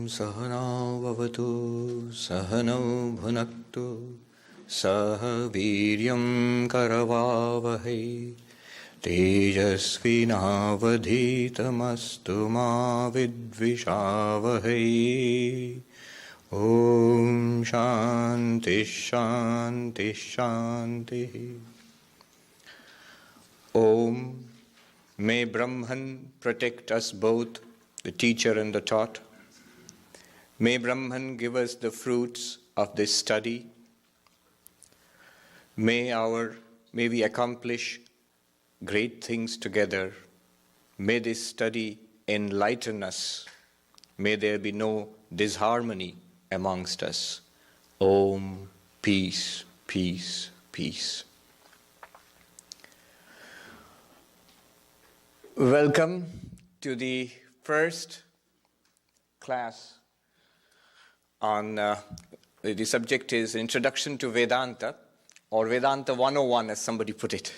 Sahana Vavatu Sahano Bhunaktu Saha Viryam Karavavahai Tejasvinavadhitamastu ma vidvishavahai. Om Shanti Shanti Shanti. Om. May Brahman protect us both, the teacher and the taught. May Brahman give us the fruits of this study. May we accomplish great things together. May this study enlighten us. May there be no disharmony amongst us. Om, peace, peace, peace. Welcome to the first class on, the subject is Introduction to Vedanta, or Vedanta 101 as somebody put it.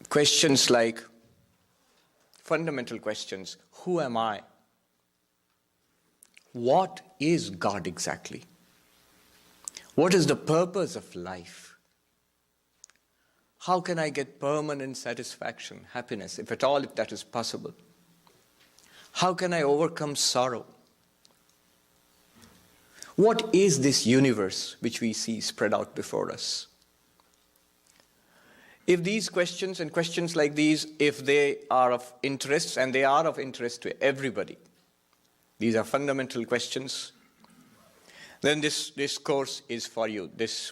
Questions like, fundamental questions, who am I? What is God exactly? What is the purpose of life? How can I get permanent satisfaction, happiness, if at all, if that is possible? How can I overcome sorrow? What is this universe which we see spread out before us? If these questions and questions like these, if they are of interest, and they are of interest to everybody, these are fundamental questions, then this course is for you. This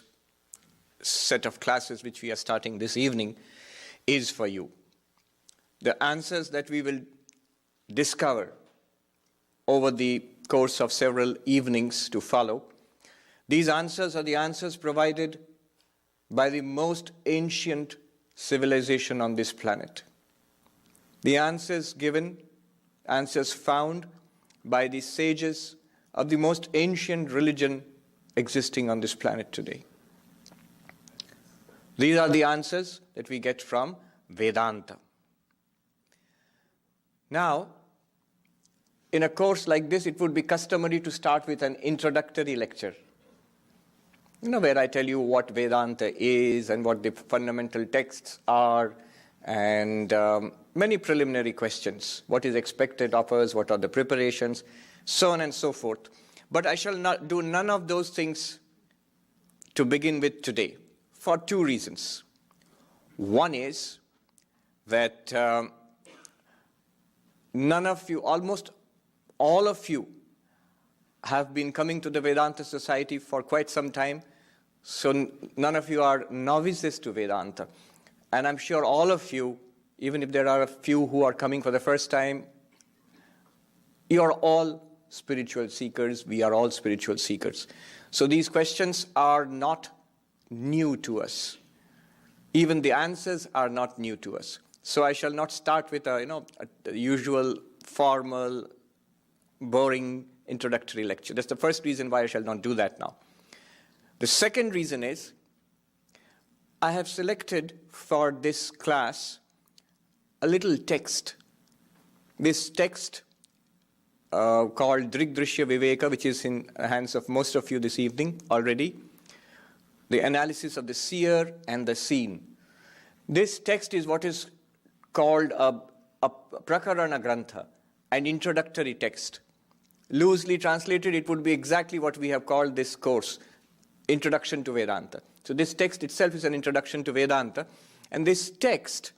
set of classes which we are starting this evening is for you. The answers that we will discover over the course of several evenings to follow, these answers are the answers provided by the most ancient civilization on this planet. The answers given, answers found by the sages of the most ancient religion existing on this planet today. These are the answers that we get from Vedanta. Now, in a course like this, it would be customary to start with an introductory lecture. Where I tell you what Vedanta is and what the fundamental texts are, and many preliminary questions. What is expected of us, what are the preparations, so on and so forth. But I shall not do none of those things to begin with today, for two reasons. One is that none of you, almost all of you, have been coming to the Vedanta Society for quite some time, so none of you are novices to Vedanta. And I'm sure all of you, even if there are a few who are coming for the first time, you are all spiritual seekers, we are all spiritual seekers. So these questions are not new to us. Even the answers are not new to us. So I shall not start with a usual formal, boring introductory lecture. That's the first reason why I shall not do that now. The second reason is I have selected for this class a little text. This text called Drg Drsya Viveka, which is in the hands of most of you this evening already. The analysis of the seer and the seen. This text is what is called a prakarana grantha, an introductory text. Loosely translated, it would be exactly what we have called this course, Introduction to Vedanta. So this text itself is an introduction to Vedanta, and this text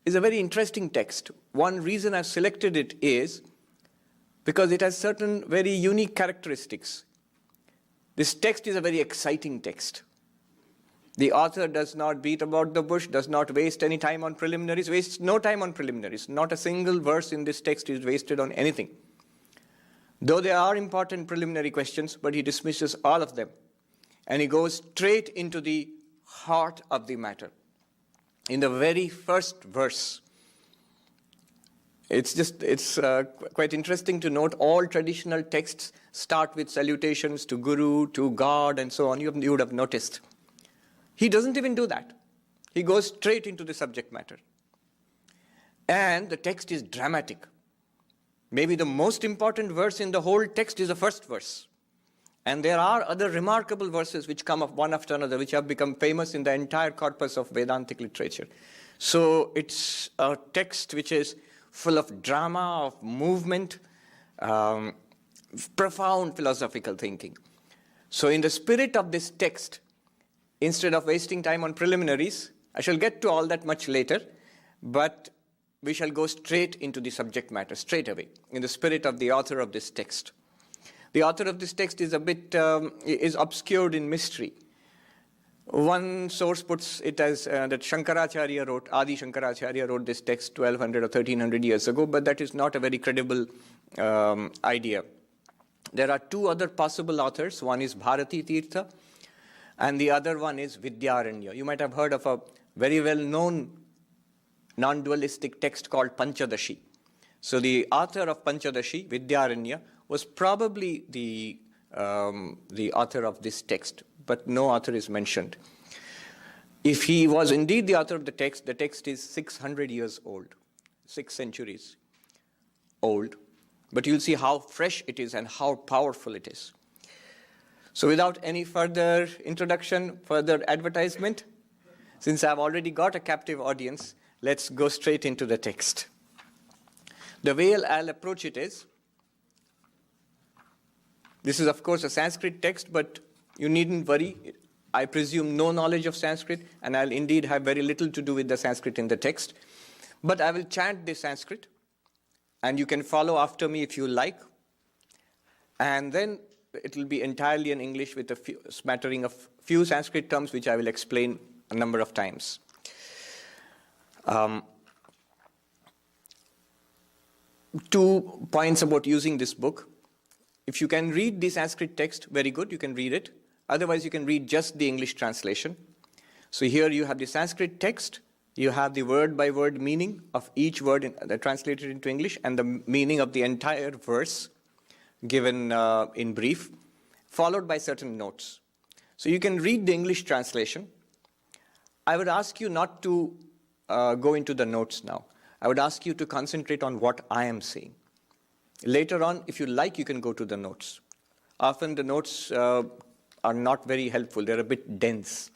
is a very interesting text. One reason I've selected it is because it has certain very unique characteristics. This text is a very exciting text. The author does not beat about the bush, does not waste any time on preliminaries, wastes no time on preliminaries. Not a single verse in this text is wasted on anything. Though there are important preliminary questions, but he dismisses all of them. And he goes straight into the heart of the matter. In the very first verse, it's quite interesting to note all traditional texts start with salutations to Guru, to God, and so on. You would have noticed. He doesn't even do that. He goes straight into the subject matter. And the text is dramatic. Maybe the most important verse in the whole text is the first verse. And there are other remarkable verses which come up one after another, which have become famous in the entire corpus of Vedantic literature. So it's a text which is full of drama, of movement, profound philosophical thinking. So in the spirit of this text, instead of wasting time on preliminaries, I shall get to all that much later, but we shall go straight into the subject matter, straight away, in the spirit of the author of this text. The author of this text is a bit is obscured in mystery. One source puts it as that Shankaracharya wrote, Adi Shankaracharya wrote this text 1200 or 1300 years ago, but that is not a very credible idea. There are two other possible authors. One is Bharati Tirtha, and the other one is Vidyaranya. You might have heard of a very well-known non-dualistic text called Panchadashi. So the author of Panchadashi, Vidyaranya, was probably the author of this text, but no author is mentioned. If he was indeed the author of the text is 600 years old, 6 centuries old. But you'll see how fresh it is and how powerful it is. So without any further introduction, further advertisement, since I've already got a captive audience, let's go straight into the text. The way I'll approach it is, this is of course a Sanskrit text, but you needn't worry. I presume no knowledge of Sanskrit, and I'll indeed have very little to do with the Sanskrit in the text. But I will chant the Sanskrit, and you can follow after me if you like. And then it will be entirely in English with a smattering of few Sanskrit terms, which I will explain a number of times. 2 points about using this book. If you can read the Sanskrit text, very good, you can read it. Otherwise, you can read just the English translation. So here you have the Sanskrit text, you have the word-by-word meaning of each word translated into English, and the meaning of the entire verse given in brief, followed by certain notes. So you can read the English translation. I would ask you not to go into the notes now. I would ask you to concentrate on what I am saying. Later on, if you like, you can go to the notes. Often the notes are not very helpful. They're a bit dense.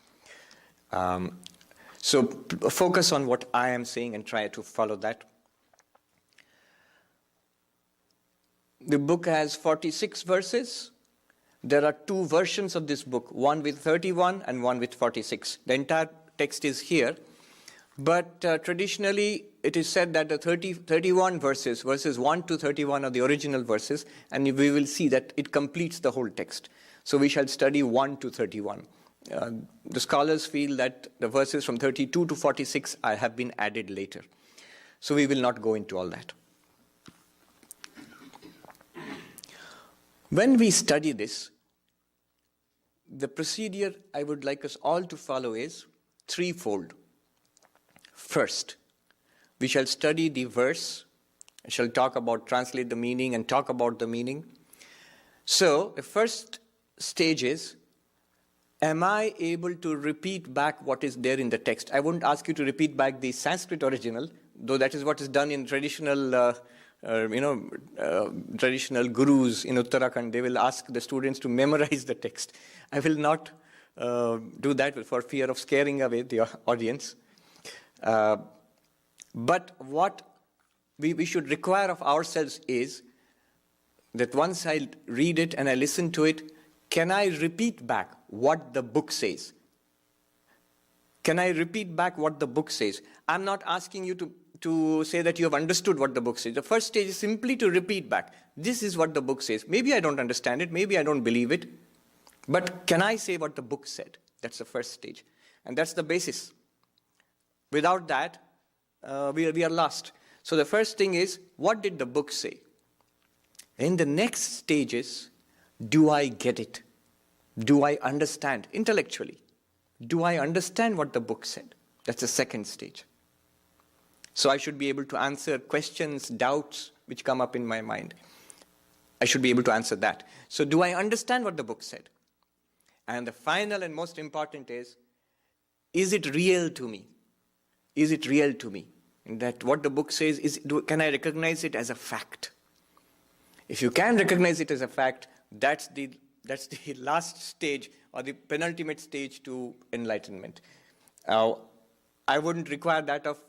So focus on what I am saying and try to follow that. The book has 46 verses. There are 2 versions of this book, one with 31 and one with 46. The entire text is here. But traditionally, it is said that the 31 verses 1 to 31 are the original verses, and we will see that it completes the whole text. So we shall study 1 to 31. The scholars feel that the verses from 32 to 46 have been added later. So we will not go into all that. When we study this, the procedure I would like us all to follow is threefold. First, we shall study the verse. I shall talk about, translate the meaning and talk about the meaning. So the first stage is, am I able to repeat back what is there in the text? I won't ask you to repeat back the Sanskrit original, though that is what is done in traditional traditional gurus in Uttarakhand. They will ask the students to memorize the text. I will not do that for fear of scaring away the audience. But what we should require of ourselves is that once I read it and I listen to it, can I repeat back what the book says? Can I repeat back what the book says? I'm not asking you to say that you have understood what the book says. The first stage is simply to repeat back. This is what the book says. Maybe I don't understand it. Maybe I don't believe it. But can I say what the book said? That's the first stage. And that's the basis. Without that, we are lost. So the first thing is, what did the book say? In the next stages, do I get it? Do I understand intellectually? Do I understand what the book said? That's the second stage. So I should be able to answer questions, doubts which come up in my mind. I should be able to answer that. So do I understand what the book said? And the final and most important is it real to me? Is it real to me? That what the book says is, can I recognize it as a fact? If you can recognize it as a fact, that's the last stage or the penultimate stage to enlightenment. I wouldn't require that of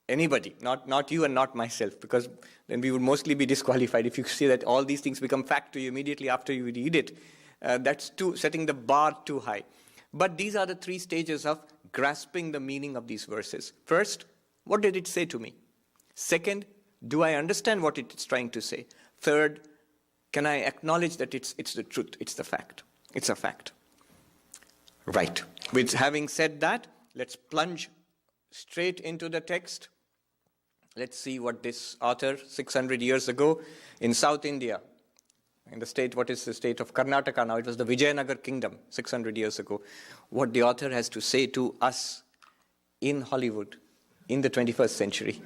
anybody, not you and not myself, because then we would mostly be disqualified if you say that all these things become fact to you immediately after you read it. That's setting the bar too high. But these are the three stages of grasping the meaning of these verses. First, what did it say to me? Second, do I understand what it's trying to say? Third, can I acknowledge that it's the truth, it's the fact? It's a fact. Right. With having said that, let's plunge straight into the text. Let's see what this author, 600 years ago, in South India, in the state, what is the state of Karnataka now? It was the Vijayanagar kingdom 600 years ago. What the author has to say to us in Hollywood in the 21st century.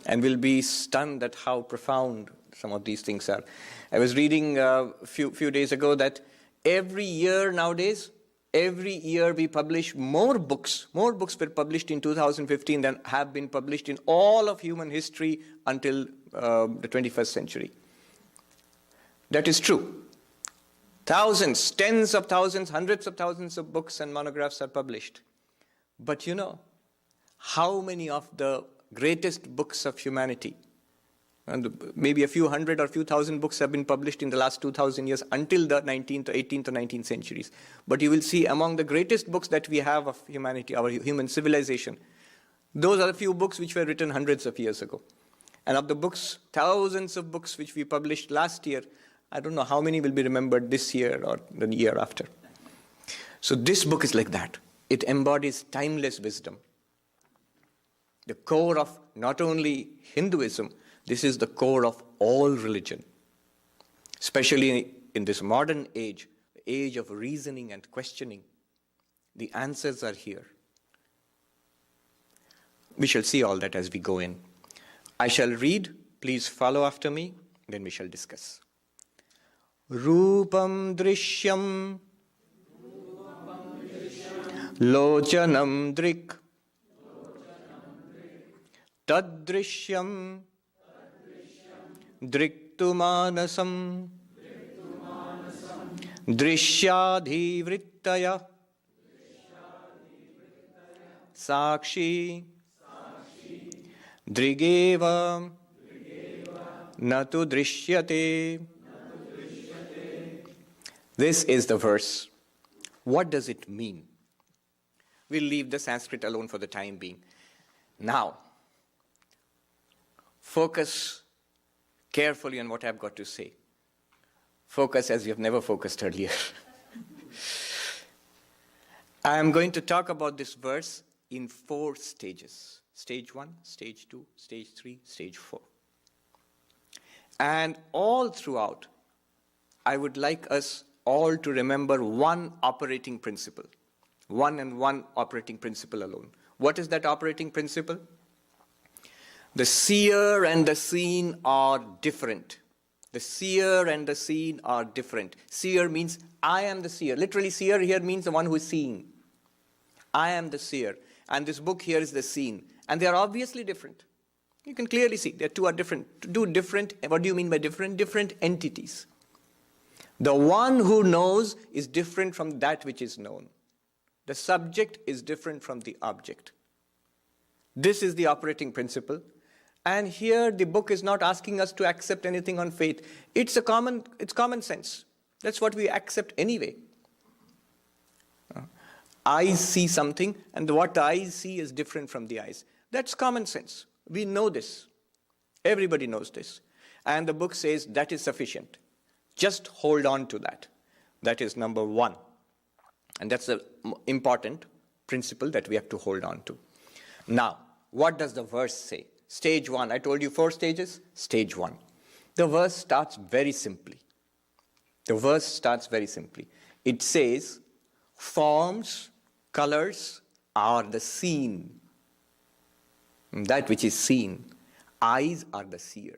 And we'll be stunned at how profound some of these things are. I was reading a few days ago that every year nowadays, every year we publish more books. More books were published in 2015 than have been published in all of human history until the 21st century. That is true. Thousands, tens of thousands, hundreds of thousands of books and monographs are published. But you know, how many of the greatest books of humanity, and maybe a few hundred or few thousand books have been published in the last 2,000 years until the 19th, 18th or 19th centuries. But you will see among the greatest books that we have of humanity, our human civilization, those are the few books which were written hundreds of years ago. And of the books, thousands of books which we published last year, I don't know how many will be remembered this year or the year after. So this book is like that. It embodies timeless wisdom. The core of not only Hinduism, this is the core of all religion. Especially in this modern age, the age of reasoning and questioning. The answers are here. We shall see all that as we go in. I shall read, please follow after me, then we shall discuss. Rupam Dṛśyam Locanam Drik Tad Dṛśyam Driktumanasam Dṛśyadhivrittaya Sakshi Drigeva Natu Dṛśyate. This is the verse. What does it mean? We'll leave the Sanskrit alone for the time being. Now, focus carefully on what I've got to say. Focus as you have never focused earlier. I am going to talk about this verse in 4 stages. Stage 1, stage 2, stage 3, stage 4. And all throughout, I would like us all to remember one operating principle. One operating principle alone. What is that operating principle? The seer and the seen are different. The seer and the seen are different. Seer means I am the seer. Literally, seer here means the one who is seeing. I am the seer. And this book here is the seen. And they are obviously different. You can clearly see the two are different. What do you mean by different? Different entities. The one who knows is different from that which is known. The subject is different from the object. This is the operating principle. And here the book is not asking us to accept anything on faith. It's common sense. That's what we accept anyway. Eyes see something, and what the eyes see is different from the eyes. That's common sense. We know this. Everybody knows this. And the book says that is sufficient. Just hold on to that. That is number 1. And that's an important principle that we have to hold on to. Now, what does the verse say? Stage 1. I told you 4 stages. Stage 1. The verse starts very simply. It says, forms, colors are the seen. That which is seen. Eyes are the seer.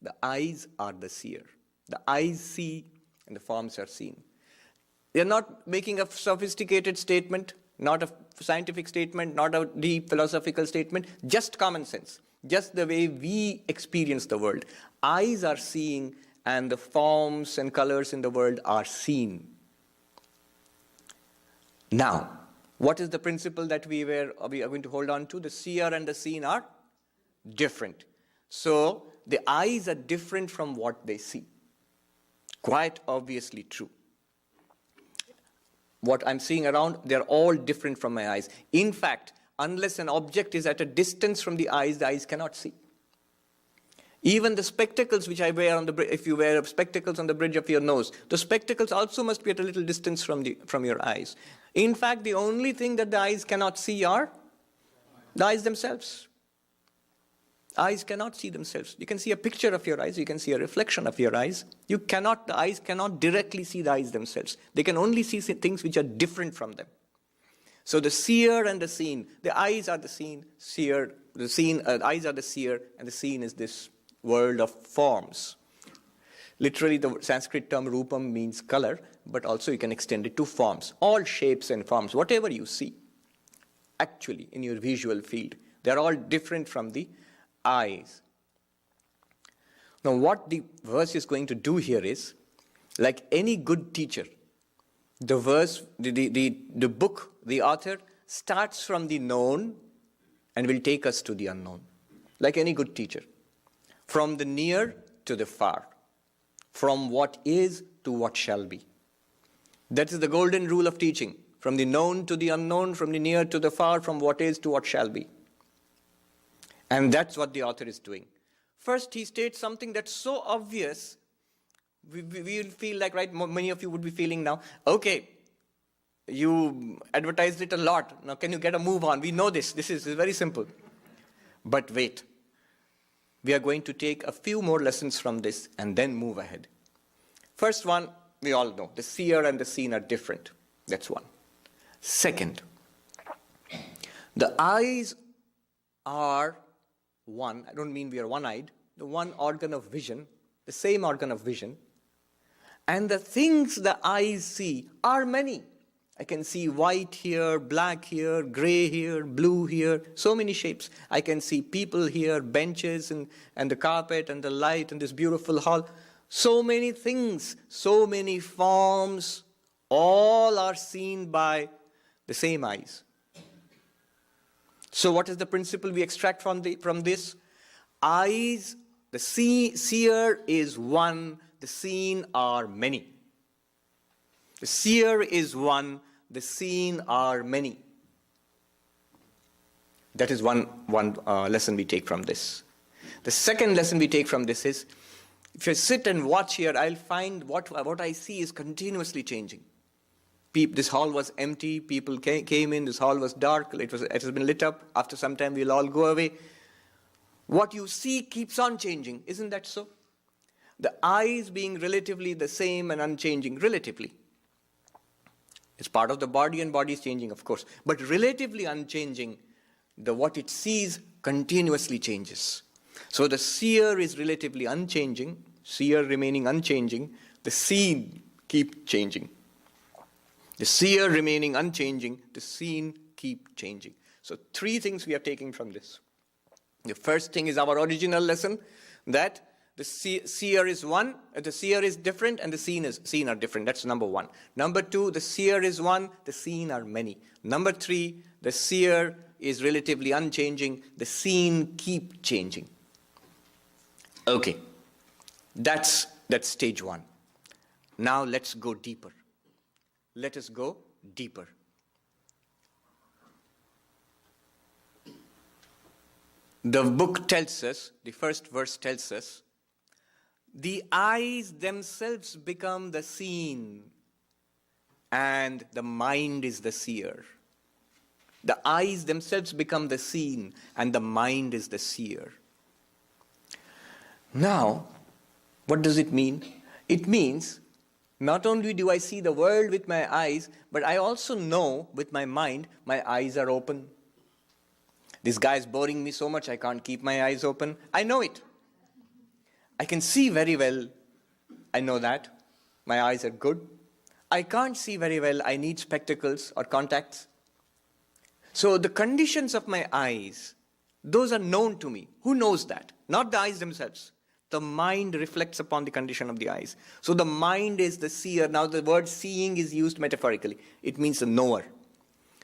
The eyes are the seer. The eyes see and the forms are seen. They are not making a sophisticated statement. not a scientific statement, not a deep philosophical statement, just common sense, just the way we experience the world. Eyes are seeing, and the forms and colors in the world are seen. Now, what is the principle that we are going to hold on to? The seer and the seen are different. So, the eyes are different from what they see. Quite obviously true. What I'm seeing around, they're all different from my eyes. In fact, unless an object is at a distance from the eyes cannot see. Even the spectacles which I wear on the bridge, if you wear spectacles on the bridge of your nose, the spectacles also must be at a little distance from your eyes. In fact, the only thing that the eyes cannot see are the eyes themselves. Eyes cannot see themselves. You can see a picture of your eyes, you can see a reflection of your eyes. The eyes cannot directly see the eyes themselves. They can only see things which are different from them. So the seer and the seen, the eyes are the seen, eyes are the seer, and the seen is this world of forms. Literally, the Sanskrit term rupam means color, but also you can extend it to forms. All shapes and forms, whatever you see, actually in your visual field, they're all different from the eyes. Now, what the verse is going to do here is, like any good teacher, the verse, the book, the author starts from the known and will take us to the unknown. Like any good teacher. From the near to the far. From what is to what shall be. That is the golden rule of teaching. From the known to the unknown, from the near to the far, from what is to what shall be. And that's what the author is doing. First, he states something that's so obvious, we will feel like, right, many of you would be feeling now, okay, you advertised it a lot, now can you get a move on? We know this is very simple. But wait, we are going to take a few more lessons from this and then move ahead. First one, we all know, the seer and the seen are different. That's one. Second, the eyes are one, I don't mean we are one-eyed, the one organ of vision, the same organ of vision, and the things the eyes see are many. I can see white here, black here, gray here, blue here, so many shapes. I can see people here, benches and the carpet and the light and this beautiful hall. So many things, so many forms, all are seen by the same eyes. So what is the principle we extract from this? Eyes, the seer is one, the seen are many. The seer is one, the seen are many. That is one lesson we take from this. The second lesson we take from this is, if I sit and watch here, I'll find what I see is continuously changing. This hall was empty, people came in, this hall was dark, it has been lit up, after some time we'll all go away. What you see keeps on changing, isn't that so? The eyes being relatively the same and unchanging, relatively. It's part of the body and body is changing, of course. But relatively unchanging, what it sees continuously changes. So the seer is relatively unchanging, seer remaining unchanging, the seen keep changing. The seer remaining unchanging, the seen keep changing. So three things we are taking from this. The first thing is our original lesson, that the seer is one, the seer is different, and the seen are different. That's number one. Number two, the seer is one, the seen are many. Number three, the seer is relatively unchanging, the seen keep changing. Okay, that's stage one. Now let's go deeper. Let us go deeper. The book tells us, the first verse tells us, the eyes themselves become the seen, and the mind is the seer. The eyes themselves become the seen, and the mind is the seer. Now, what does it mean? It means, not only do I see the world with my eyes, but I also know with my mind, my eyes are open. This guy is boring me so much, I can't keep my eyes open. I know it. I can see very well. I know that. My eyes are good. I can't see very well. I need spectacles or contacts. So the conditions of my eyes, those are known to me. Who knows that? Not the eyes themselves. The mind reflects upon the condition of the eyes. So the mind is the seer. Now the word seeing is used metaphorically. It means the knower.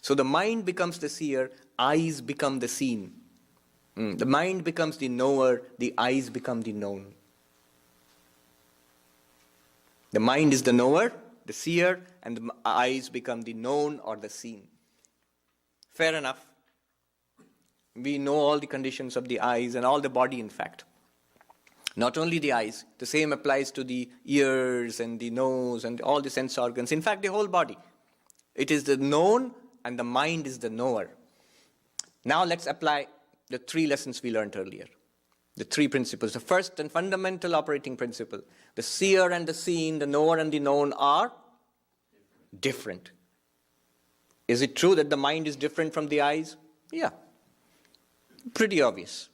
So the mind becomes the seer, eyes become the seen. The mind becomes the knower, the eyes become the known. The mind is the knower, the seer, and the eyes become the known or the seen. Fair enough. We know all the conditions of the eyes and all the body, in fact. Not only the eyes, the same applies to the ears and the nose and all the sense organs. In fact, the whole body. It is the known and the mind is the knower. Now let's apply the 3 lessons we learned earlier. The 3 principles. The first and fundamental operating principle. The seer and the seen, the knower and the known are different. Is it true that the mind is different from the eyes? Yeah. Pretty obvious.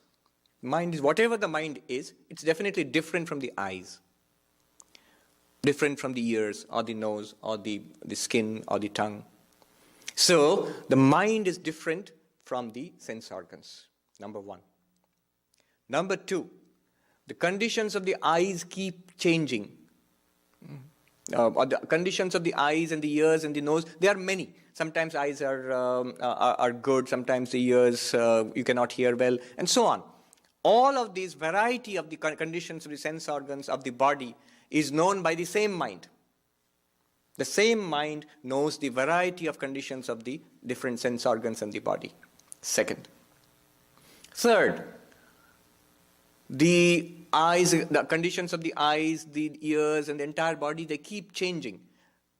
Mind is, whatever the mind is, it's definitely different from the eyes. Different from the ears or the nose or the skin or the tongue. So, the mind is different from the sense organs. Number 1. Number 2, the conditions of the eyes keep changing. The conditions of the eyes and the ears and the nose, they are many. Sometimes eyes are good, sometimes the ears you cannot hear well, and so on. All of these variety of the conditions of the sense organs of the body is known by the same mind. The same mind knows the variety of conditions of the different sense organs in the body. Second. Third, the eyes, the conditions of the eyes, the ears, and the entire body, they keep changing.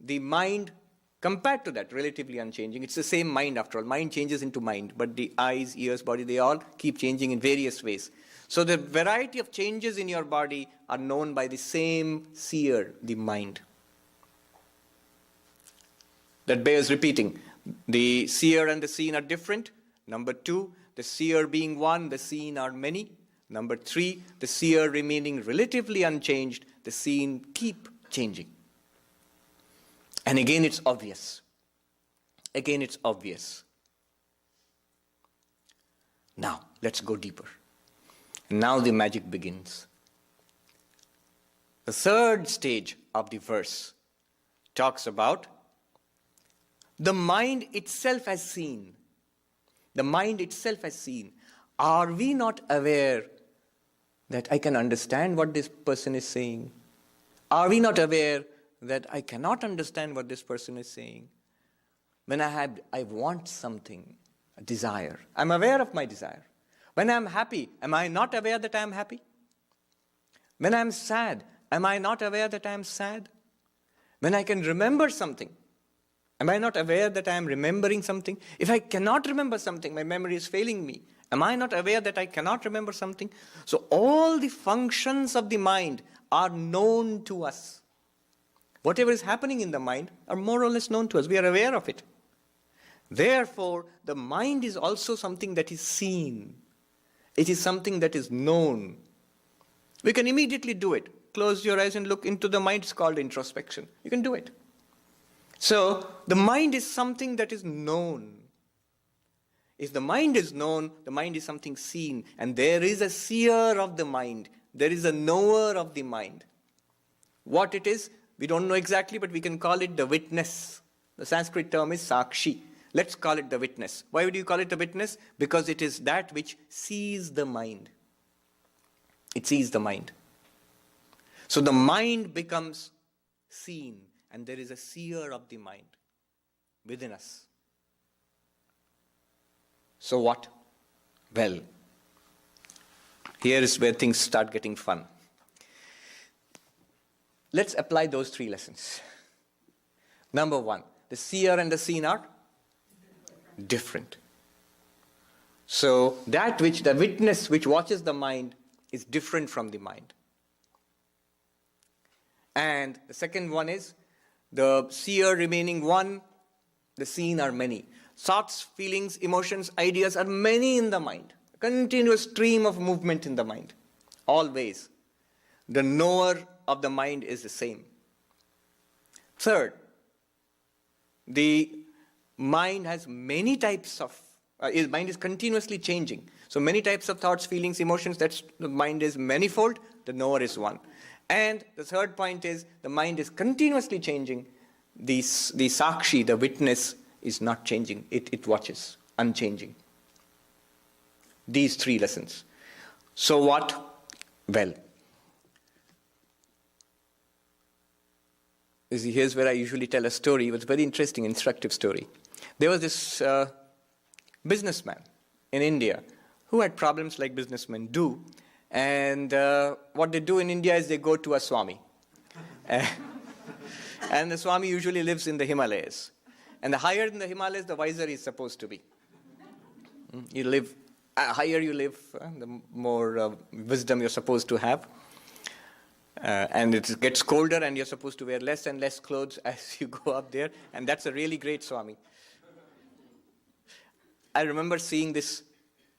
The mind, compared to that, relatively unchanging. It's the same mind after all. Mind changes into mind, but the eyes, ears, body, they all keep changing in various ways. So the variety of changes in your body are known by the same seer, the mind. That bears repeating. The seer and the seen are different. Number 2, the seer being one, the seen are many. Number 3, the seer remaining relatively unchanged, the seen keep changing. And again it's obvious. Again it's obvious. Now, let's go deeper. Now the magic begins. The third stage of the verse talks about the mind itself as seen. The mind itself as seen. Are we not aware that I can understand what this person is saying? Are we not aware that I cannot understand what this person is saying? When I want something, a desire, I'm aware of my desire. When I'm happy, am I not aware that I'm happy? When I'm sad, am I not aware that I'm sad? When I can remember something, am I not aware that I am remembering something? If I cannot remember something, my memory is failing me. Am I not aware that I cannot remember something? So all the functions of the mind are known to us. Whatever is happening in the mind are more or less known to us. We are aware of it. Therefore, the mind is also something that is seen. It is something that is known. We can immediately do it. Close your eyes and look into the mind. It's called introspection. You can do it. So, the mind is something that is known. If the mind is known, the mind is something seen. And there is a seer of the mind. There is a knower of the mind. What it is, we don't know exactly, but we can call it the witness. The Sanskrit term is sakshi. Let's call it the witness. Why would you call it the witness? Because it is that which sees the mind. It sees the mind. So the mind becomes seen, and there is a seer of the mind within us. So what? Well, here is where things start getting fun. Let's apply those 3 lessons. Number 1, the seer and the seen are different. So that which, the witness which watches the mind is different from the mind. And the second one is, the seer remaining one, the seen are many. Thoughts, feelings, emotions, ideas are many in the mind. A continuous stream of movement in the mind. Always. The knower of the mind is the same. Third, the mind has many types of His mind is continuously changing. So many types of thoughts, feelings, emotions, the mind is manifold, the knower is one. And the third point is the mind is continuously changing. The sakshi, the witness, is not changing. It watches, unchanging. These three lessons. So what? Well, here's where I usually tell a story. It was a very interesting, instructive story. There was this businessman in India who had problems like businessmen do. And what they do in India is they go to a Swami. And the Swami usually lives in the Himalayas. And the higher in the Himalayas, the wiser he's supposed to be. You live, higher you live, the more wisdom you're supposed to have. And it gets colder and you're supposed to wear less and less clothes as you go up there. And that's a really great Swami. I remember seeing this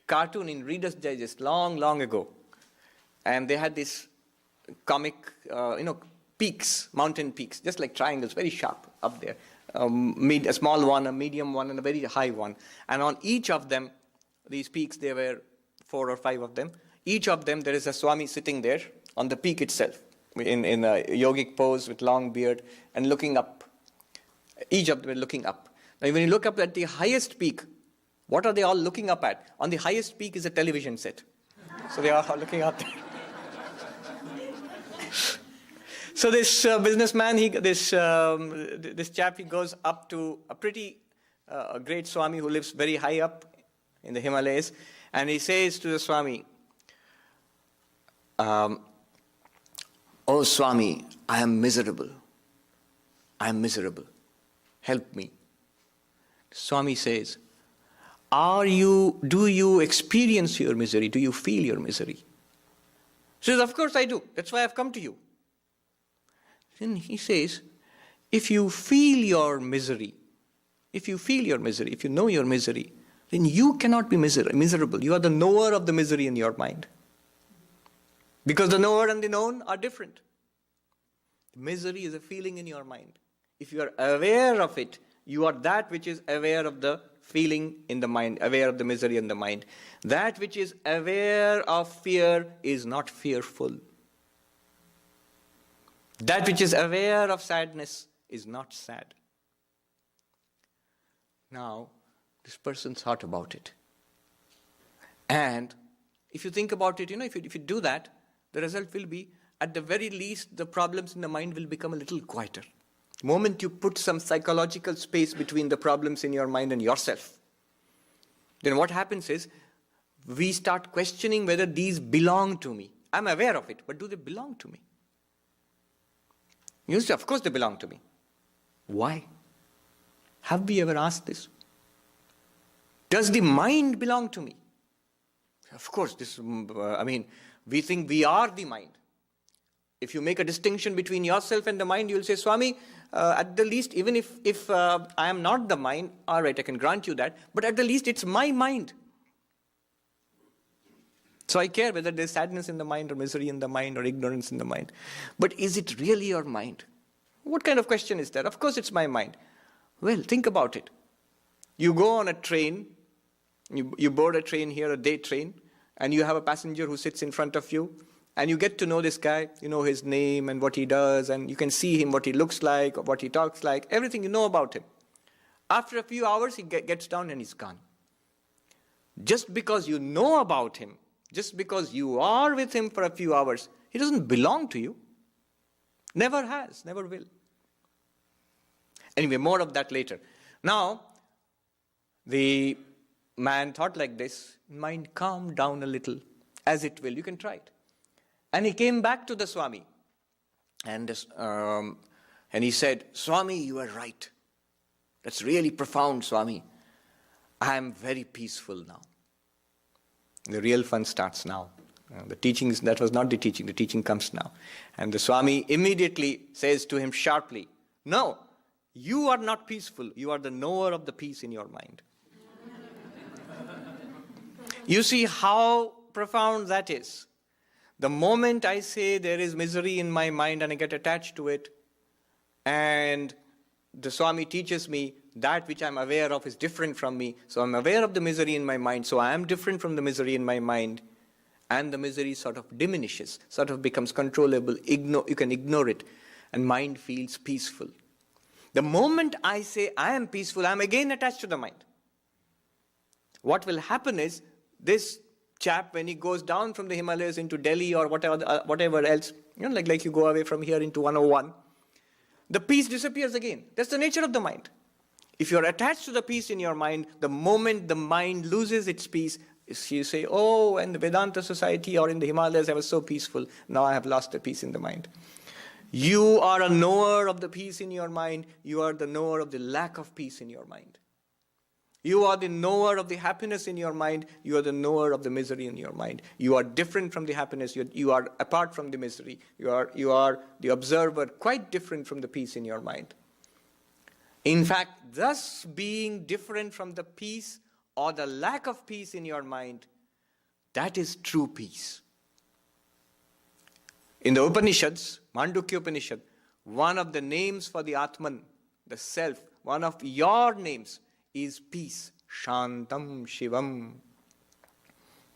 cartoon in Reader's Digest long ago. And they had this comic, peaks, mountain peaks, just like triangles, very sharp up there. A small one, a medium one, and a very high one. And on each of them, these peaks, there were 4 or 5 of them. Each of them, there is a Swami sitting there on the peak itself, in a yogic pose with long beard and looking up. Each of them are looking up. Now, when you look up at the highest peak, what are they all looking up at? On the highest peak is a television set. So they are all looking up there. So this businessman, this chap, he goes up to a pretty great Swami who lives very high up in the Himalayas, and he says to the Swami, "Oh Swami, I am miserable. I am miserable. Help me." Swami says, do you experience your misery? Do you feel your misery? He says, "Of course I do. That's why I've come to you." Then he says, if you feel your misery, if you know your misery, then you cannot be miserable. You are the knower of the misery in your mind. Because the knower and the known are different. Misery is a feeling in your mind. If you are aware of it, you are that which is aware of the feeling in the mind, aware of the misery in the mind. That which is aware of fear is not fearful. That which is aware of sadness is not sad. Now, this person thought about it. And if you think about it, if you do that, the result will be, at the very least, the problems in the mind will become a little quieter. The moment you put some psychological space between the problems in your mind and yourself, then what happens is, we start questioning whether these belong to me. I'm aware of it, but do they belong to me? You say, of course they belong to me. Why? Have we ever asked this? Does the mind belong to me? Of course, we think we are the mind. If you make a distinction between yourself and the mind, you'll say, Swami, at the least, even if I am not the mind, all right, I can grant you that, but at the least it's my mind. So I care whether there's sadness in the mind or misery in the mind or ignorance in the mind. But is it really your mind? What kind of question is that? Of course it's my mind. Well, think about it. You go on a train, you board a train here, a day train, and you have a passenger who sits in front of you, and you get to know this guy, you know his name and what he does, and you can see him, what he looks like, or what he talks like, everything you know about him. After a few hours, he gets down and he's gone. Just because you know about him, just because you are with him for a few hours, he doesn't belong to you. Never has, never will. Anyway, more of that later. Now, the man thought like this, mind calmed down a little, as it will. You can try it. And he came back to the Swami. And he said, Swami, you are right. That's really profound, Swami. I am very peaceful now. The real fun starts now. The teaching, that was not the teaching comes now. And the Swami immediately says to him sharply, no, you are not peaceful. You are the knower of the peace in your mind. You see how profound that is. The moment I say there is misery in my mind and I get attached to it, and the Swami teaches me, that which I'm aware of is different from me. So I'm aware of the misery in my mind. So I am different from the misery in my mind. And the misery sort of diminishes, sort of becomes controllable. You can ignore it. And mind feels peaceful. The moment I say I am peaceful, I am again attached to the mind. What will happen is, this chap, when he goes down from the Himalayas into Delhi or whatever else, like you go away from here into 101, the peace disappears again. That's the nature of the mind. If you're attached to the peace in your mind, the moment the mind loses its peace, you say, oh, in the Vedanta society or in the Himalayas, I was so peaceful. Now I have lost the peace in the mind. You are a knower of the peace in your mind. You are the knower of the lack of peace in your mind. You are the knower of the happiness in your mind. You are the knower of the misery in your mind. You are different from the happiness. You are apart from the misery. You are the observer, quite different from the peace in your mind. In fact, thus being different from the peace or the lack of peace in your mind, that is true peace. In the Upanishads, Mandukya Upanishad, one of the names for the Atman, the self, one of your names is peace. Shantam Shivam.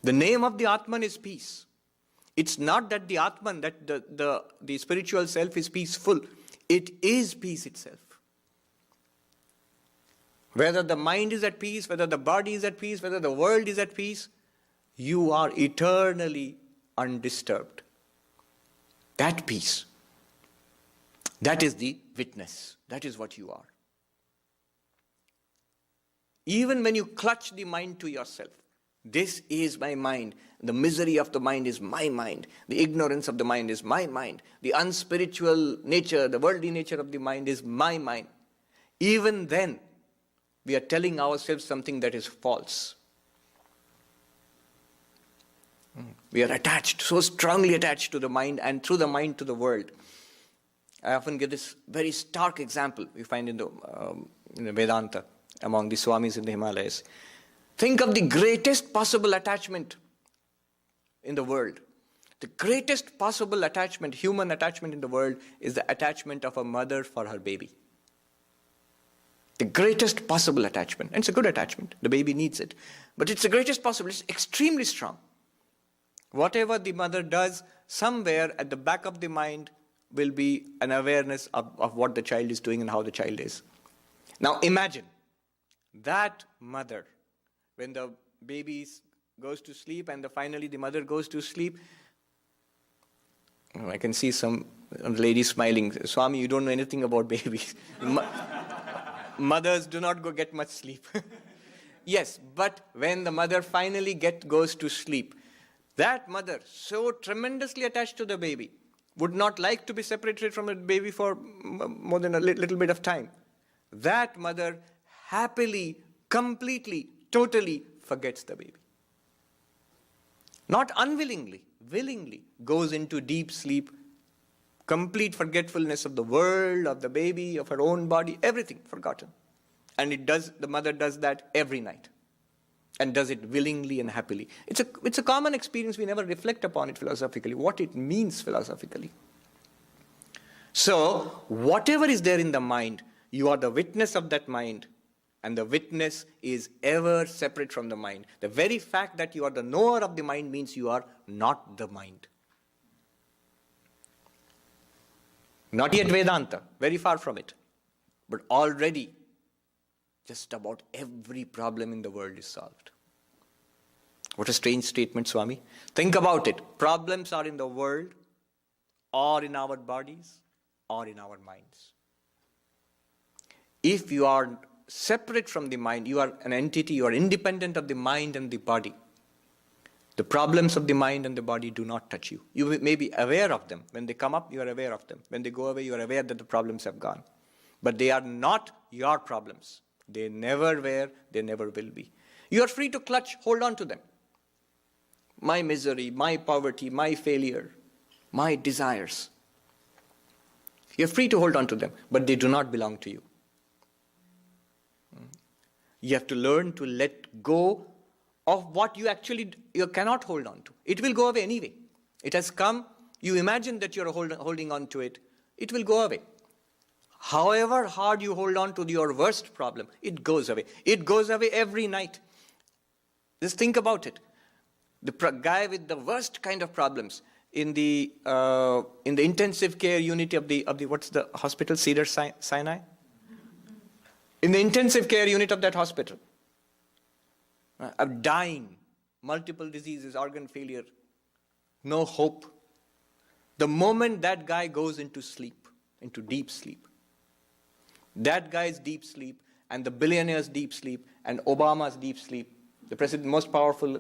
The name of the Atman is peace. It's not that the Atman, that the spiritual self is peaceful. It is peace itself. Whether the mind is at peace, whether the body is at peace, whether the world is at peace, you are eternally undisturbed. That peace, that is the witness. That is what you are. Even when you clutch the mind to yourself, this is my mind. The misery of the mind is my mind. The ignorance of the mind is my mind. The unspiritual nature, the worldly nature of the mind is my mind. Even then, we are telling ourselves something that is false. We are attached, so strongly attached to the mind, and through the mind to the world. I often give this very stark example we find in the Vedanta among the Swamis in the Himalayas. Think of the greatest possible attachment in the world. The greatest possible attachment, human attachment in the world, is the attachment of a mother for her baby. The greatest possible attachment. And it's a good attachment. The baby needs it. But it's the greatest possible. It's extremely strong. Whatever the mother does, somewhere at the back of the mind will be an awareness of what the child is doing and how the child is. Now imagine that mother, when the baby goes to sleep and finally the mother goes to sleep. I can see some lady smiling. Swami, you don't know anything about babies. Mothers do not get much sleep. Yes, but when the mother finally goes to sleep, that mother, so tremendously attached to the baby, would not like to be separated from the baby for more than a little bit of time. That mother happily, completely, totally forgets the baby. Not unwillingly, willingly goes into deep sleep, complete forgetfulness of the world, of the baby, of her own body, everything forgotten. And the mother does that every night. And does it willingly and happily. It's a common experience. We never reflect upon it philosophically, what it means philosophically. So, whatever is there in the mind, you are the witness of that mind. And the witness is ever separate from the mind. The very fact that you are the knower of the mind means you are not the mind. Not yet Vedanta, very far from it. But already, just about every problem in the world is solved. What a strange statement, Swami. Think about it. Problems are in the world, or in our bodies, or in our minds. If you are separate from the mind, you are an entity, you are independent of the mind and the body. The problems of the mind and the body do not touch you. You may be aware of them. When they come up, you are aware of them. When they go away, you are aware that the problems have gone. But they are not your problems. They never were, they never will be. You are free to hold on to them. My misery, my poverty, my failure, my desires. You are free to hold on to them, but they do not belong to you. You have to learn to let go of what you cannot hold on to. It will go away anyway. It has come, you imagine that you are holding on to it. It will go away. However hard you hold on to your worst problem, it goes away. It goes away every night. Just think about it. The guy with the worst kind of problems in the intensive care unit of the what's the hospital, Cedar Sinai? In the intensive care unit of that hospital, of dying, multiple diseases, organ failure, no hope. The moment that guy goes into sleep, into deep sleep, that guy's deep sleep and the billionaire's deep sleep and Obama's deep sleep, the president, most powerful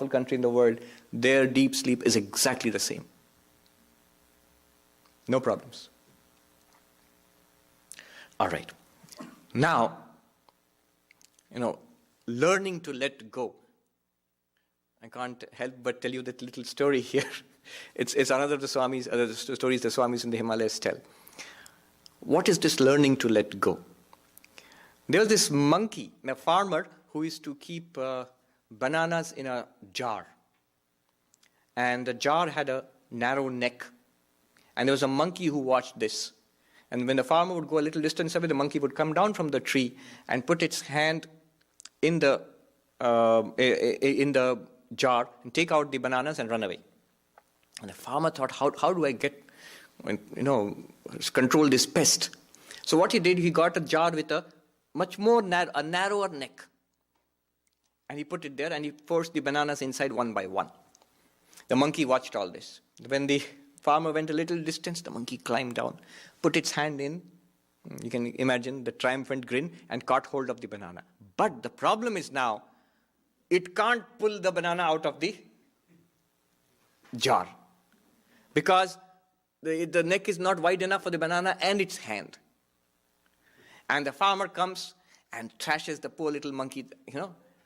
country in the world, their deep sleep is exactly the same. No problems. All right. Now, learning to let go. I can't help but tell you that little story here. It's another of the stories the Swamis in the Himalayas tell. What is this learning to let go? There was this monkey, a farmer, who used to keep bananas in a jar. And the jar had a narrow neck. And there was a monkey who watched this. And when the farmer would go a little distance away, the monkey would come down from the tree and put its hand in the jar and take out the bananas and run away. And the farmer thought, how do I control this pest? So what he did, he got a jar with a much more narrower neck. And he put it there and he forced the bananas inside one by one. The monkey watched all this. When the farmer went a little distance, the monkey climbed down, put its hand in, you can imagine the triumphant grin, and caught hold of the banana. But the problem is now, it can't pull the banana out of the jar. Because the neck is not wide enough for the banana and its hand. And the farmer comes and thrashes the poor little monkey,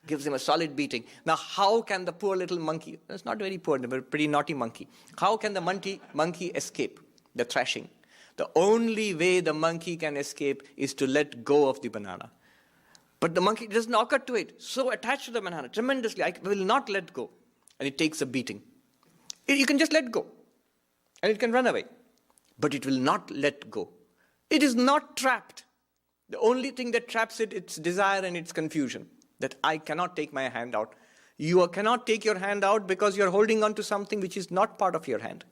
gives him a solid beating. Now, how can the poor little monkey, it's not very poor, but a pretty naughty monkey, how can the monkey escape the thrashing? The only way the monkey can escape is to let go of the banana. But the monkey doesn't occur to it, so attached to the banana tremendously, I will not let go. And it takes a beating. You can just let go. And it can run away. But it will not let go. It is not trapped. The only thing that traps it, its desire and its confusion. That I cannot take my hand out. You cannot take your hand out because you're holding on to something which is not part of your hand.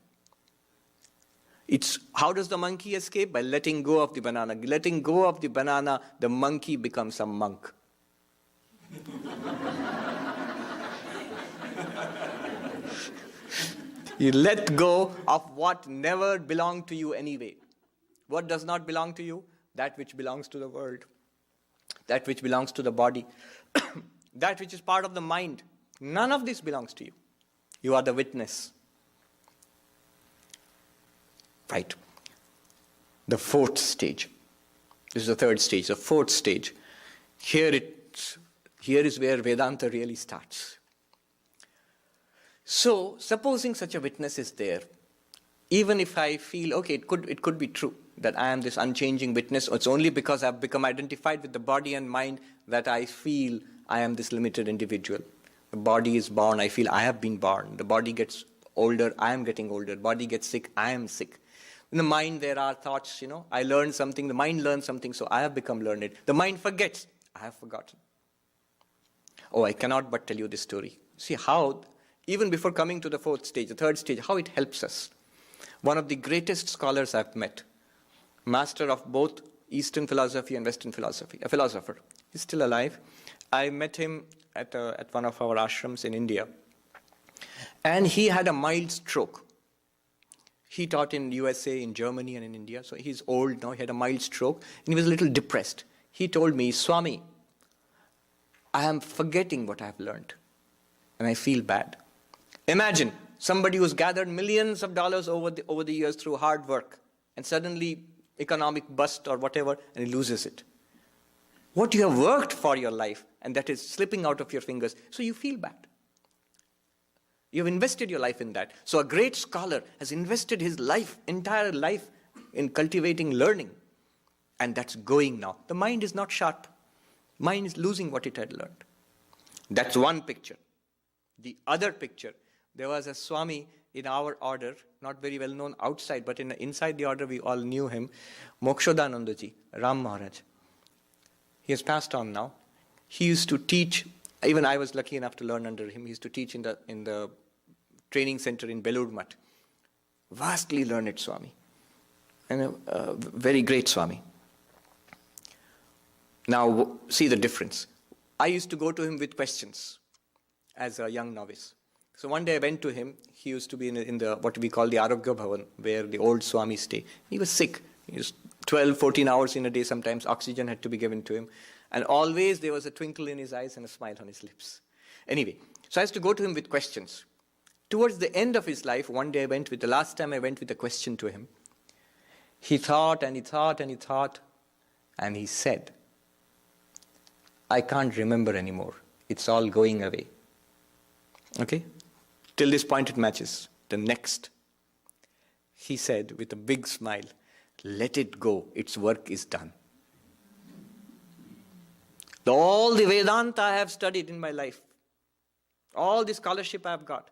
How does the monkey escape? By letting go of the banana. Letting go of the banana, the monkey becomes a monk. You let go of what never belonged to you anyway. What does not belong to you? That which belongs to the world. That which belongs to the body. That which is part of the mind. None of this belongs to you. You are the witness. Right. The fourth stage. This is the third stage. The fourth stage. Here is where Vedanta really starts. So, supposing such a witness is there, even if I feel, okay, it could be true that I am this unchanging witness, or it's only because I've become identified with the body and mind that I feel I am this limited individual. The body is born, I feel I have been born. The body gets older, I am getting older. The body gets sick, I am sick. In the mind there are thoughts, I learned something, the mind learns something, so I have become learned. The mind forgets, I have forgotten. Oh, I cannot but tell you this story. See how, even before coming to the fourth stage, the third stage, how it helps us. One of the greatest scholars I've met, master of both Eastern philosophy and Western philosophy, a philosopher. He's still alive. I met him at one of our ashrams in India. And he had a mild stroke. He taught in USA, in Germany, and in India. So he's old now. He had a mild stroke. And he was a little depressed. He told me, Swami, I am forgetting what I have learned. And I feel bad. Imagine somebody who's gathered millions of dollars over the years through hard work. And suddenly economic bust or whatever, and he loses it. What you have worked for your life, and that is slipping out of your fingers, so you feel bad. You've invested your life in that. So a great scholar has invested his entire life in cultivating learning. And that's going now. The mind is not sharp. Mind is losing what it had learned. That's one picture. The other picture, there was a Swami in our order, not very well known outside, but inside the order we all knew him, Mokshodanandaji, Ram Maharaj. He has passed on now. He used to teach, even I was lucky enough to learn under him. He used to teach in the training center in Belur Math. Vastly learned Swami. And a very great Swami. Now, see the difference. I used to go to him with questions as a young novice. So one day I went to him. He used to be in the what we call the Arogya Bhavan, where the old Swamis stay. He was sick. He was 12, 14 hours in a day sometimes. Oxygen had to be given to him. And always there was a twinkle in his eyes and a smile on his lips. Anyway, so I used to go to him with questions. Towards the end of his life, one day the last time I went with a question to him. He thought and he thought and he thought, and he said, I can't remember anymore. It's all going away. Okay? Till this point it matches. The next, he said with a big smile, let it go. Its work is done. All the Vedanta I have studied in my life, all the scholarship I have got,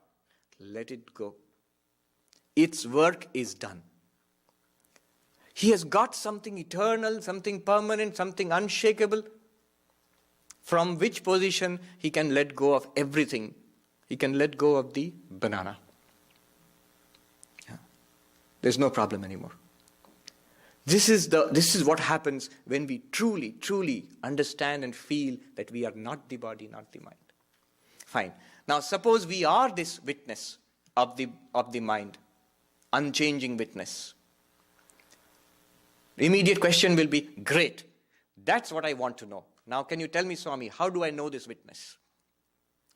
let it go. Its work is done. He has got something eternal, something permanent, something unshakable, from which position he can let go of everything. He can let go of the banana. Yeah. There's no problem anymore. This is what happens when we truly, truly understand and feel that we are not the body, not the mind. Fine. Now suppose we are this witness of the mind, unchanging witness. The immediate question will be, great, that's what I want to know. Now can you tell me, Swami, how do I know this witness?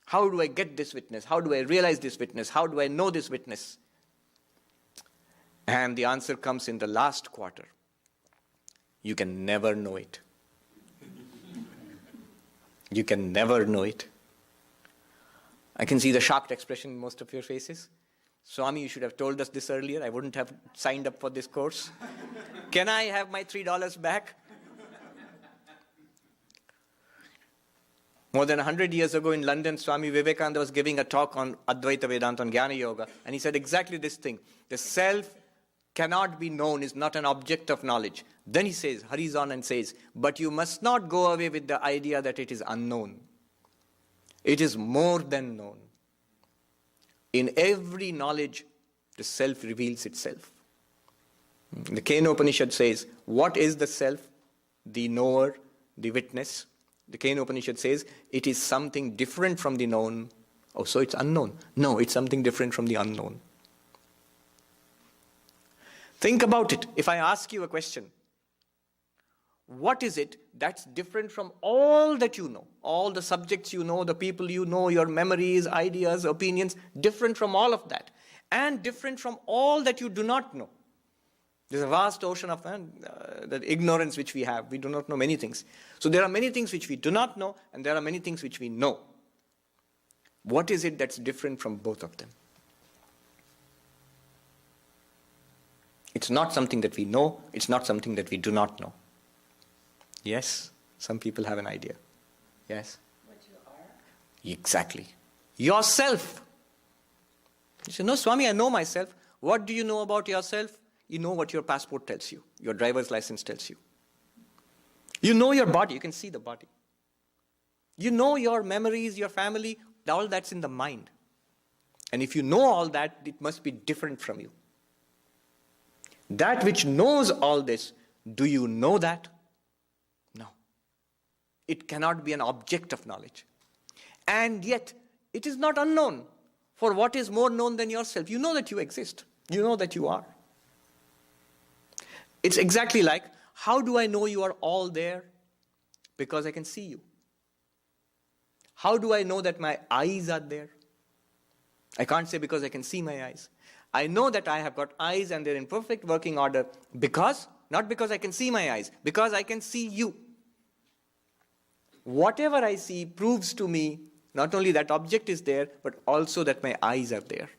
How do I get this witness? How do I realize this witness? How do I know this witness? And the answer comes in the last quarter. You can never know it. You can never know it. I can see the shocked expression in most of your faces. Swami, you should have told us this earlier. I wouldn't have signed up for this course. Can I have my $3 back? More than 100 years ago in London, Swami Vivekananda was giving a talk on Advaita Vedanta, on Jnana Yoga, and he said exactly this thing. The self cannot be known, is not an object of knowledge. Then he says, hurries on and says, but you must not go away with the idea that it is unknown. It is more than known. In every knowledge, the self reveals itself. The Kena Upanishad says, what is the self? The knower, the witness. The Kena Upanishad says, it is something different from the known. Oh, so it's unknown. No, it's something different from the unknown. Think about it. If I ask you a question, what is it that's different from all that you know? All the subjects you know, the people you know, your memories, ideas, opinions, different from all of that. And different from all that you do not know. There's a vast ocean of the ignorance which we have. We do not know many things. So there are many things which we do not know, and there are many things which we know. What is it that's different from both of them? It's not something that we know. It's not something that we do not know. Yes, some people have an idea. Yes? What you are? Exactly. Yourself. You say, no, Swami, I know myself. What do you know about yourself? You know what your passport tells you, your driver's license tells you. You know your body, you can see the body. You know your memories, your family, all that's in the mind. And if you know all that, it must be different from you. That which knows all this, do you know that? No. It cannot be an object of knowledge. And yet, it is not unknown. For what is more known than yourself? You know that you exist. You know that you are. It's exactly like, how do I know you are all there? Because I can see you. How do I know that my eyes are there? I can't say because I can see my eyes. I know that I have got eyes and they're in perfect working order because, not because I can see my eyes, because I can see you. Whatever I see proves to me not only that object is there, but also that my eyes are there.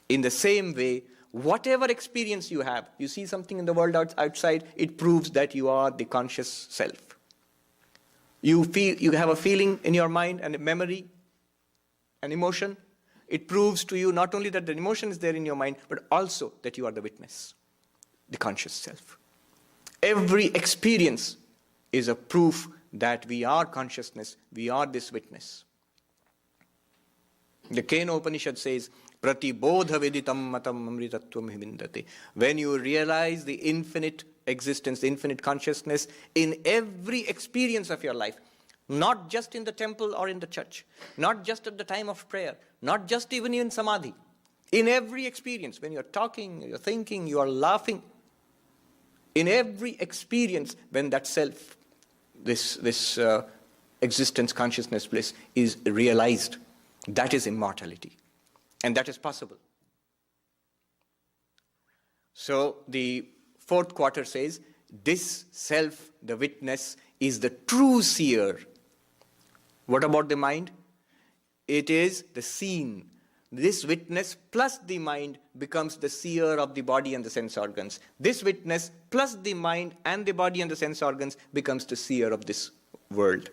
In the same way, whatever experience you have, you see something in the world outside, it proves that you are the conscious self. You have a feeling in your mind and a memory, an emotion. it proves to you not only that the emotion is there in your mind, but also that you are the witness, the conscious self. Every experience is a proof that we are consciousness, we are this witness. The Kena Upanishad says, Pratibodha Viditam Matam Amritatvam Hivindate. When you realize the infinite existence, the infinite consciousness in every experience of your life, not just in the temple or in the church, not just at the time of prayer, not just even in samadhi, in every experience, when you're talking, you're thinking, you are laughing, in every experience when that self, this existence, consciousness, bliss is realized, that is immortality. And that is possible. So the fourth quarter says, this self, the witness, is the true seer. What about the mind? It is the seen. This witness plus the mind becomes the seer of the body and the sense organs. This witness plus the mind and the body and the sense organs becomes the seer of this world.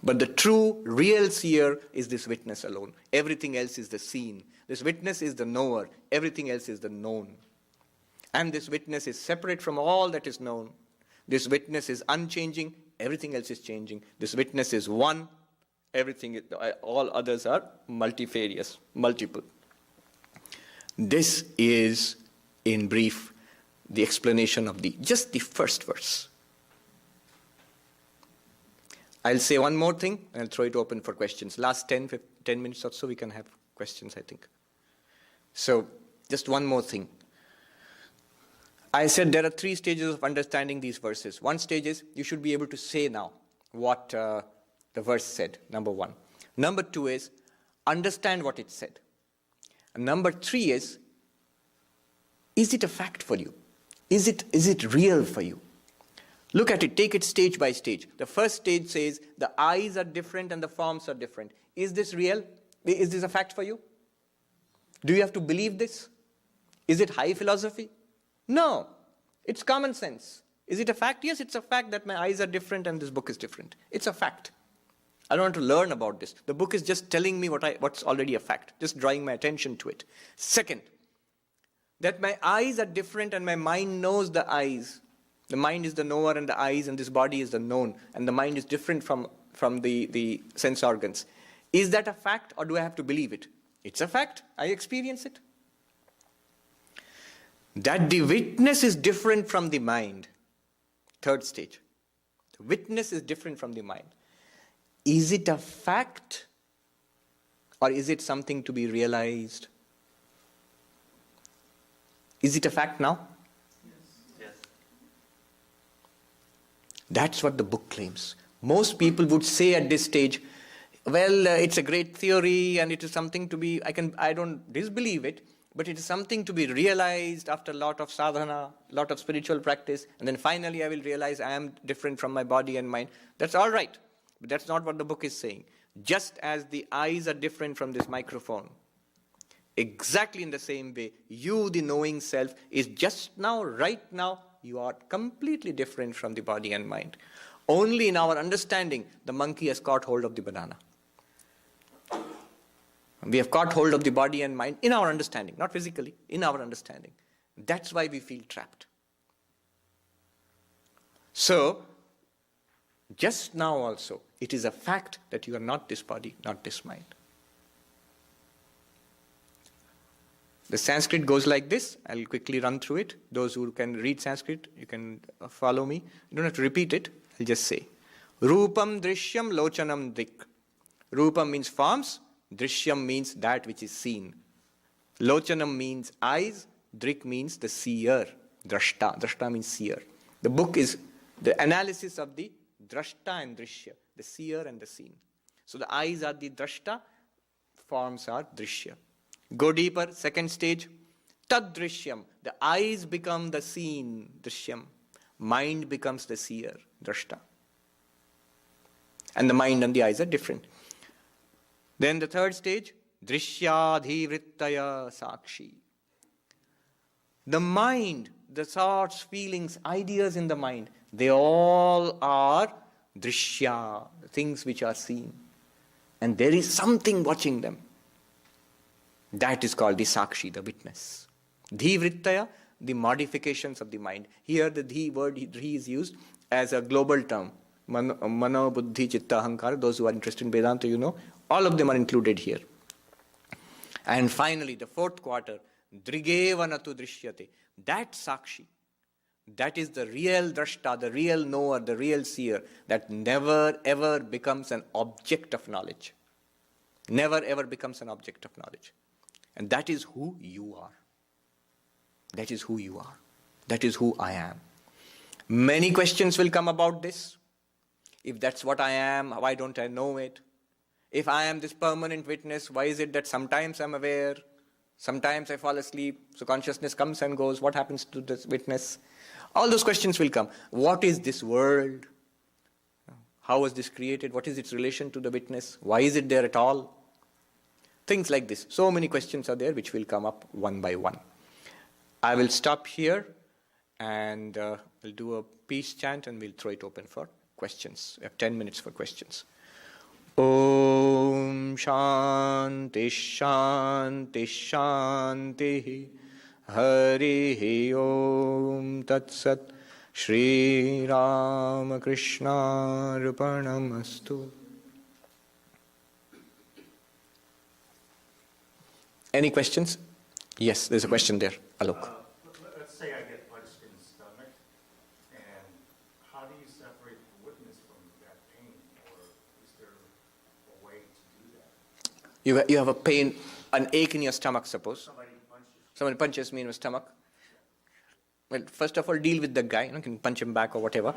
But the true, real seer is this witness alone. Everything else is the seen. This witness is the knower. Everything else is the known. And this witness is separate from all that is known. This witness is unchanging. Everything else is changing. This witness is one. All others are multifarious, multiple. This is, in brief, the explanation of just the first verse. I'll say one more thing, and I'll throw it open for questions. Last 10 minutes or so, we can have questions, I think. So, just one more thing. I said there are 3 stages of understanding these verses. One stage is, you should be able to say now what the verse said, number 1. Number 2 is, understand what it said. And number 3 is it a fact for you? Is it real for you? Look at it, take it stage by stage. The first stage says the eyes are different and the forms are different. Is this real? Is this a fact for you? Do you have to believe this? Is it high philosophy? No, it's common sense. Is it a fact? Yes, it's a fact that my eyes are different and this book is different. It's a fact. I don't want to learn about this. The book is just telling me what's already a fact, just drawing my attention to it. Second, that my eyes are different and my mind knows the eyes. The mind is the knower and the eyes, and this body is the known, and the mind is different from the sense organs. Is that a fact, or do I have to believe it? It's a fact. I experience it. That the witness is different from the mind. Third stage. The witness is different from the mind. Is it a fact, or is it something to be realized? Is it a fact now? That's what the book claims. Most people would say at this stage, well, it's a great theory and it is something to be, I don't disbelieve it, but it is something to be realized after a lot of sadhana, a lot of spiritual practice, and then finally I will realize I am different from my body and mind. That's all right, but that's not what the book is saying. Just as the eyes are different from this microphone, exactly in the same way, you, the knowing self, is just now, right now, you are completely different from the body and mind. Only in our understanding, the monkey has caught hold of the banana. We have caught hold of the body and mind in our understanding, not physically, in our understanding. That's why we feel trapped. So, just now also, it is a fact that you are not this body, not this mind. The Sanskrit goes like this. I'll quickly run through it. Those who can read Sanskrit, you can follow me. You don't have to repeat it. I'll just say. Rupam Dṛśyam Lochanam Dik. Rupam means forms. Dṛśyam means that which is seen. Lochanam means eyes. Drik means the seer. Drashta. Drashta means seer. The book is the analysis of the Drashta and Dṛśya, the seer and the seen. So the eyes are the Drashta, forms are Dṛśya. Go deeper, second stage. Tad Dṛśyam. The eyes become the seen, Dṛśyam. Mind becomes the seer, Drashta. And the mind and the eyes are different. Then the third stage, Dṛśyādhivrittaya Sakshi. The mind, the thoughts, feelings, ideas in the mind, they all are Dṛśya, things which are seen. And there is something watching them. That is called the Sakshi, the witness. Dhi vrittaya, the modifications of the mind. Here the dhi word dhi is used as a global term. Mano, buddhi, chitta, ahankara. Those who are interested in Vedanta, you know, all of them are included here. And finally, the fourth quarter, Drigeva natu Dṛśyate. That Sakshi, that is the real Drashta, the real knower, the real seer, that never ever becomes an object of knowledge. Never ever becomes an object of knowledge. And that is who you are. That is who you are. That is who I am. Many questions will come about this. If that's what I am, why don't I know it? If I am this permanent witness, why is it that sometimes I'm aware, sometimes I fall asleep, so consciousness comes and goes, what happens to this witness? All those questions will come. What is this world? How was this created? What is its relation to the witness? Why is it there at all? Things like this. So many questions are there which will come up one by one. I will stop here and we'll do a peace chant and we'll throw it open for questions. We have 10 minutes for questions. Om Shanti Shanti Shanti Hari Om Tat Sat Shri Ram Krishna Arpanamastu. Any questions? Yes, there's a question there. Alok. Let's say I get punched in the stomach, and how do you separate the witness from that pain, or is there a way to do that? You have a pain, an ache in your stomach, suppose. Somebody punches Punches me in the stomach. Well, first of all, deal with the guy. You can punch him back or whatever.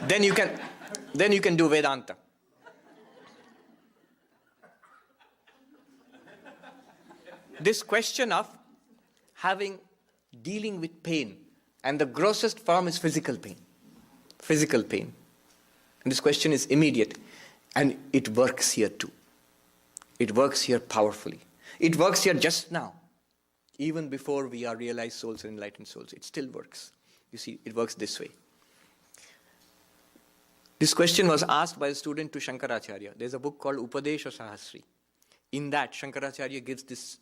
then you can do Vedanta. This question of dealing with pain, and the grossest form is physical pain. Physical pain. And this question is immediate. And it works here too. It works here powerfully. It works here just now. Even before we are realized souls and enlightened souls, it still works. You see, it works this way. This question was asked by a student to Shankaracharya. There's a book called Upadesha Sahasri. In that, Shankaracharya gives this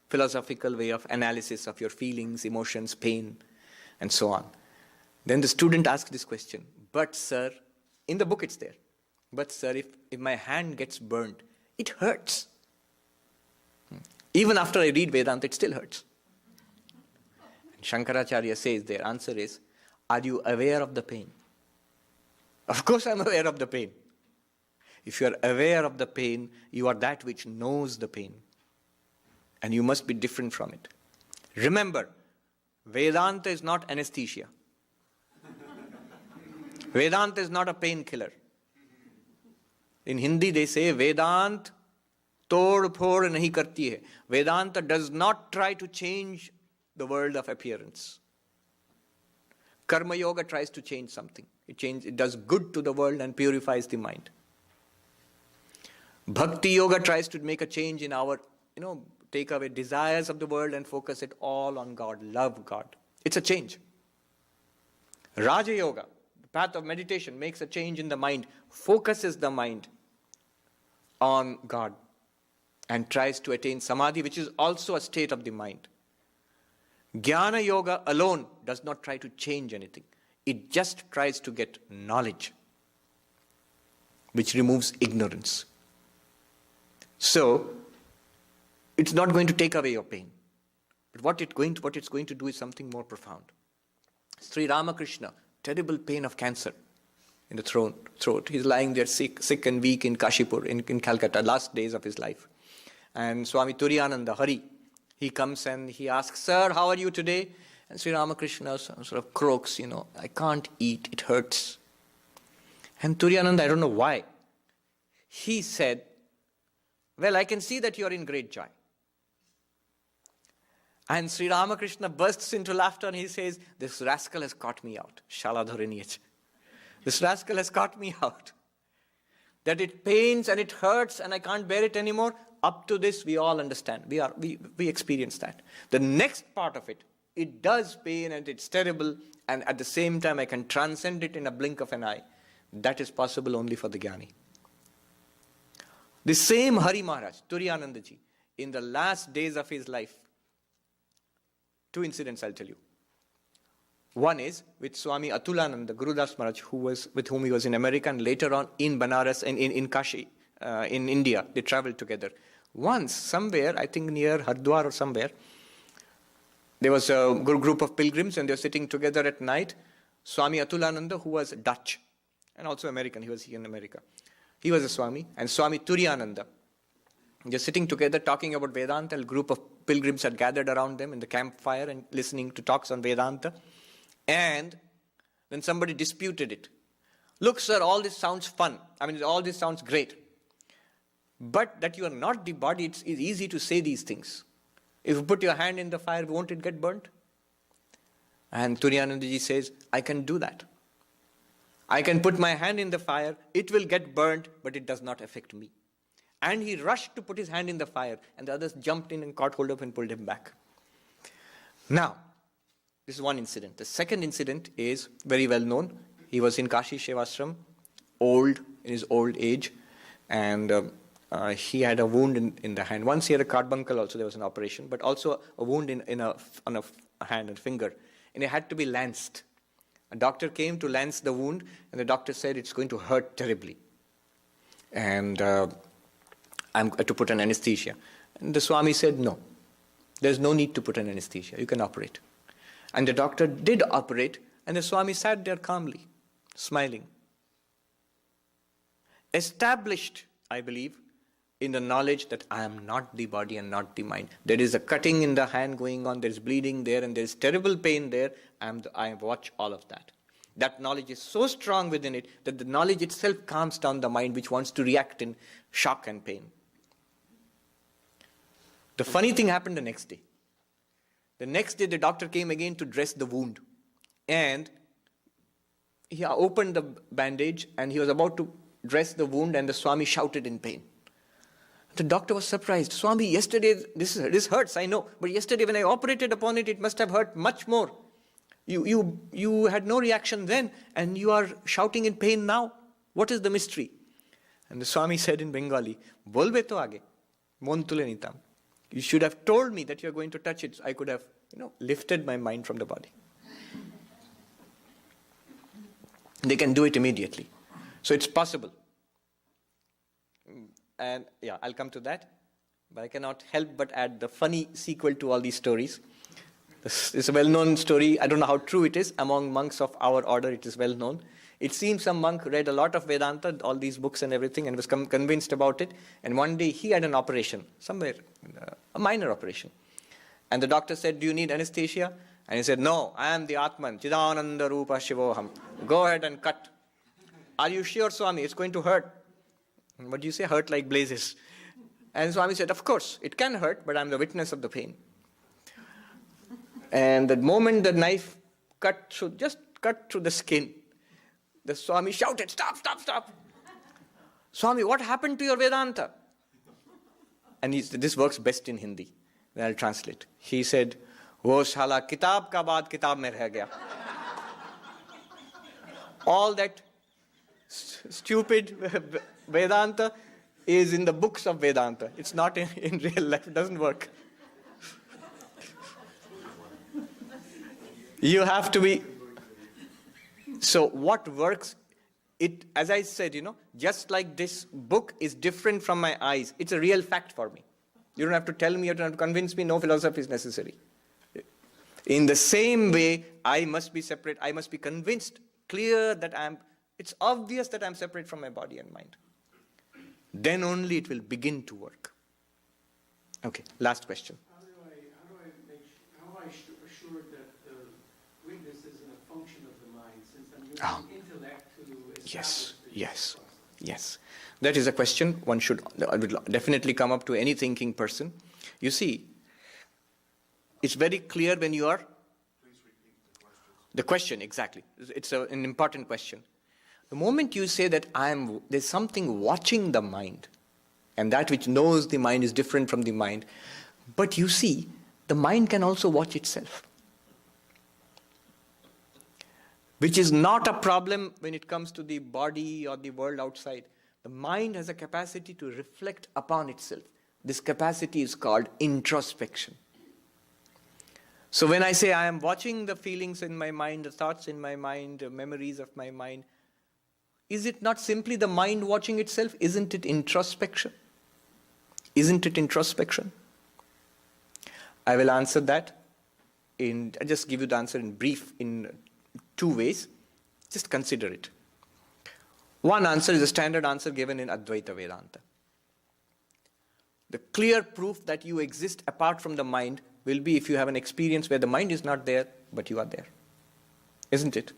philosophical way of analysis of your feelings, emotions, pain, and so on. Then the student asked this question, but sir, in the book it's there, but sir, if my hand gets burnt, it hurts. Even after I read Vedanta, it still hurts. And Shankaracharya says, their answer is, are you aware of the pain? Of course I'm aware of the pain. If you are aware of the pain, you are that which knows the pain. And you must be different from it. Remember, Vedanta is not anesthesia. Vedanta is not a painkiller. In Hindi they say, Vedanta tod phod nahi karti hai. Vedanta does not try to change the world of appearance. Karma Yoga tries to change something. It does good to the world and purifies the mind. Bhakti Yoga tries to make a change in our, take away desires of the world and focus it all on God, love God. It's a change. Raja Yoga, the path of meditation, makes a change in the mind, focuses the mind on God and tries to attain samadhi, which is also a state of the mind. Jnana Yoga alone does not try to change anything. It just tries to get knowledge, which removes ignorance. So, it's not going to take away your pain. But what it's going to do is something more profound. Sri Ramakrishna, terrible pain of cancer in the throat. He's lying there sick and weak in Kashipur, in Calcutta, last days of his life. And Swami Turiyananda, Hari, he comes and he asks, Sir, how are you today? And Sri Ramakrishna sort of croaks, I can't eat, it hurts. And Turiyananda, I don't know why, he said, well, I can see that you are in great joy. And Sri Ramakrishna bursts into laughter and he says, this rascal has caught me out. Shaladhariniyach. This rascal has caught me out. That it pains and it hurts and I can't bear it anymore. Up to this, we all understand. We experience that. The next part of it, it does pain and it's terrible, and at the same time I can transcend it in a blink of an eye. That is possible only for the Jnani. The same Hari Maharaj, Turiyanandaji, in the last days of his life, 2 incidents I'll tell you. One is with Swami Atulananda, Gurudas Maharaj, with whom he was in America, and later on in Banaras and in Kashi, in India. They traveled together. Once, somewhere, I think near Hardwar or somewhere, there was a group of pilgrims and they were sitting together at night. Swami Atulananda, who was Dutch and also American, he was here in America. He was a Swami, and Swami Turiyananda. They're sitting together talking about Vedanta. A group of pilgrims had gathered around them in the campfire and listening to talks on Vedanta. And then somebody disputed it. Look, sir, all this sounds fun. All this sounds great. But that you are not the body, it's easy to say these things. If you put your hand in the fire, won't it get burnt? And Turiyanandaji says, I can do that. I can put my hand in the fire, it will get burnt, but it does not affect me. And he rushed to put his hand in the fire, and the others jumped in and caught hold of him and pulled him back. Now, this is one incident. The second incident is very well known. He was in Kashi Shevashram, old, in his old age, and he had a wound in the hand. Once he had a carbuncle also, there was an operation, but also a wound on a hand and finger, and it had to be lanced. A doctor came to lance the wound, and the doctor said it's going to hurt terribly. And I'm to put an anesthesia. And the Swami said, no, there's no need to put an anesthesia. You can operate. And the doctor did operate, and the Swami sat there calmly, smiling. Established, I believe, in the knowledge that I am not the body and not the mind. There is a cutting in the hand going on, there is bleeding there, and there is terrible pain there. I watch all of that. That knowledge is so strong within it that the knowledge itself calms down the mind which wants to react in shock and pain. The funny thing happened the next day. The next day the doctor came again to dress the wound. And he opened the bandage and he was about to dress the wound, and the Swami shouted in pain. The doctor was surprised. Swami, yesterday, this hurts, I know, but yesterday when I operated upon it, it must have hurt much more. You had no reaction then, and you are shouting in pain now. What is the mystery? And the Swami said in Bengali, Bolbe to age, mon tule nitam. You should have told me that you are going to touch it. I could have, lifted my mind from the body. They can do it immediately. So it's possible. And I'll come to that. But I cannot help but add the funny sequel to all these stories. This is a well-known story. I don't know how true it is. Among monks of our order, it is well known. It seems some monk read a lot of Vedanta, all these books and everything, and was convinced about it. And one day he had an operation, somewhere, a minor operation. And the doctor said, do you need anesthesia? And he said, no, I am the Atman, Chidananda Rupa Shivoham. Go ahead and cut. Are you sure, Swami? It's going to hurt. What do you say? Hurt like blazes. And Swami said, of course, it can hurt, but I'm the witness of the pain. And the moment the knife just cut through the skin, the Swami shouted, stop, stop, stop. Swami, what happened to your Vedanta? And this works best in Hindi. Then I'll translate. He said, wo shala kitab ka baad kitab mein reh gaya. All that stupid Vedanta is in the books of Vedanta. It's not in real life. It doesn't work. You have to be... So what works, as I said, just like this book is different from my eyes, it's a real fact for me. You don't have to tell me, you don't have to convince me, no philosophy is necessary. In the same way, I must be separate, I must be convinced, clear that it's obvious that I'm separate from my body and mind. Then only it will begin to work. Okay, last question. How am I assured that the witness isn't a function of the mind, since I'm using intellect to establish Yes. That is a question one would definitely come up to any thinking person. You see, it's very clear when you are... Please repeat the question. The question, exactly. It's an important question. The moment you say that there's something watching the mind, and that which knows the mind is different from the mind, but you see, the mind can also watch itself. Which is not a problem when it comes to the body or the world outside. The mind has a capacity to reflect upon itself. This capacity is called introspection. So when I say I am watching the feelings in my mind, the thoughts in my mind, the memories of my mind, is it not simply the mind watching itself? Isn't it introspection? Isn't it introspection? I will answer that. I'll just give you the answer in brief in two ways. Just consider it. One answer is a standard answer given in Advaita Vedanta. The clear proof that you exist apart from the mind will be if you have an experience where the mind is not there, but you are there. Isn't it?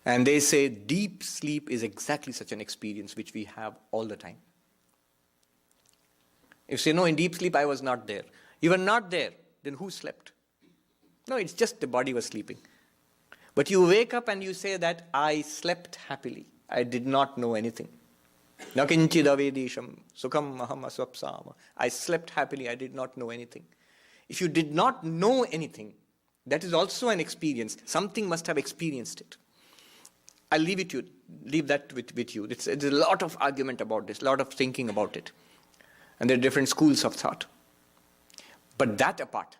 And they say deep sleep is exactly such an experience which we have all the time. If you say, no, in deep sleep I was not there. You were not there, then who slept? No, it's just the body was sleeping. But you wake up and you say that I slept happily. I did not know anything. Nakinchid avedisham sukham aham asvapsama. I slept happily. I did not know anything. If you did not know anything, that is also an experience. Something must have experienced it. I'll leave that with you. It's a lot of argument about this, a lot of thinking about it. And there are different schools of thought. But that apart,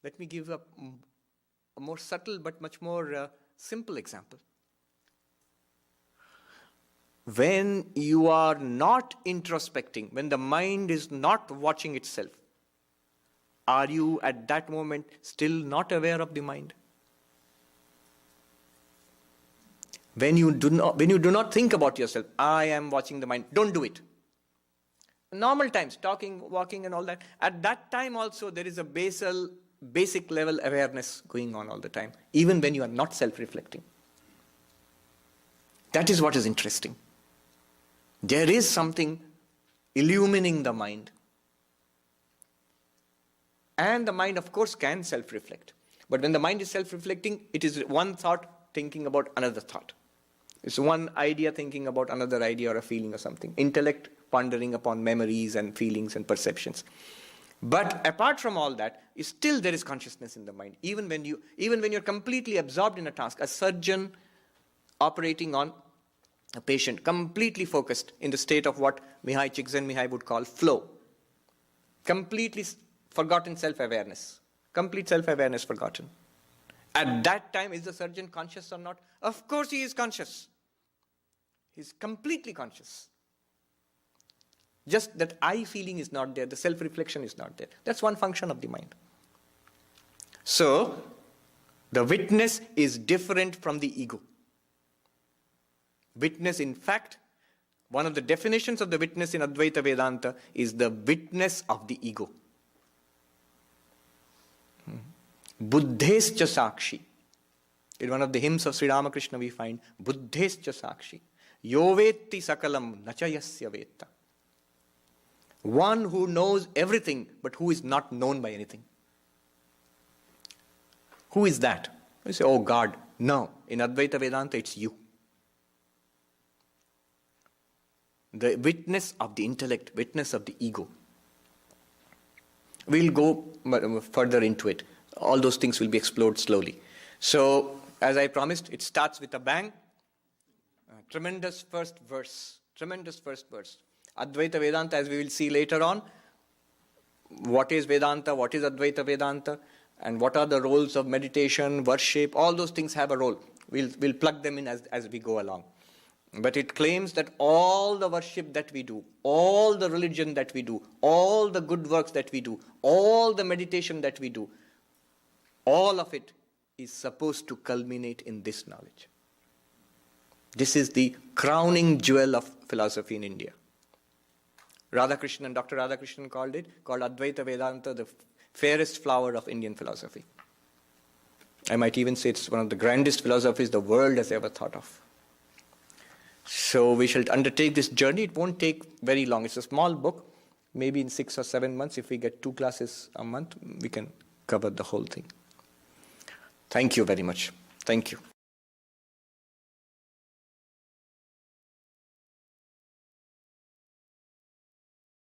let me give a more subtle but much more simple example. When you are not introspecting, when the mind is not watching itself, are you at that moment still not aware of the mind? When you do not think about yourself, I am watching the mind, don't do it. Normal times, talking, walking and all that, at that time also there is a basic level awareness going on all the time, even when you are not self-reflecting. That is what is interesting. There is something illumining the mind. And the mind, of course, can self-reflect. But when the mind is self-reflecting, it is one thought thinking about another thought. It's one idea thinking about another idea or a feeling or something. Intellect pondering upon memories and feelings and perceptions. But apart from all that, still there is consciousness in the mind. Even when you're completely absorbed in a task, a surgeon operating on a patient, completely focused in the state of what Mihai Csikszentmihalyi would call flow. Completely forgotten self-awareness. Complete self-awareness forgotten. At that time, is the surgeon conscious or not? Of course he is conscious. He's completely conscious. Just that I feeling is not there, the self-reflection is not there. That's one function of the mind. So, the witness is different from the ego. Witness, in fact, one of the definitions of the witness in Advaita Vedanta is the witness of the ego. Buddhescha sakshi. In one of the hymns of Sri Ramakrishna we find, Buddhescha sakshi. Yovetti sakalam nachayasya veta. One who knows everything, but who is not known by anything. Who is that? You say, oh God. No. In Advaita Vedanta, it's you. The witness of the intellect, witness of the ego. We'll go further into it. All those things will be explored slowly. So, as I promised, it starts with a bang. Tremendous first verse. Advaita Vedanta, as we will see later on, what is Vedanta, what is Advaita Vedanta, and what are the roles of meditation, worship, all those things have a role. We'll plug them in as we go along. But it claims that all the worship that we do, all the religion that we do, all the good works that we do, all the meditation that we do, all of it is supposed to culminate in this knowledge. This is the crowning jewel of philosophy in India. Dr. Radhakrishnan called Advaita Vedanta the fairest flower of Indian philosophy. I might even say it's one of the grandest philosophies the world has ever thought of. So we shall undertake this journey. It won't take very long. It's a small book. Maybe in 6 or 7 months, if we get 2 classes a month, we can cover the whole thing. Thank you very much. Thank you.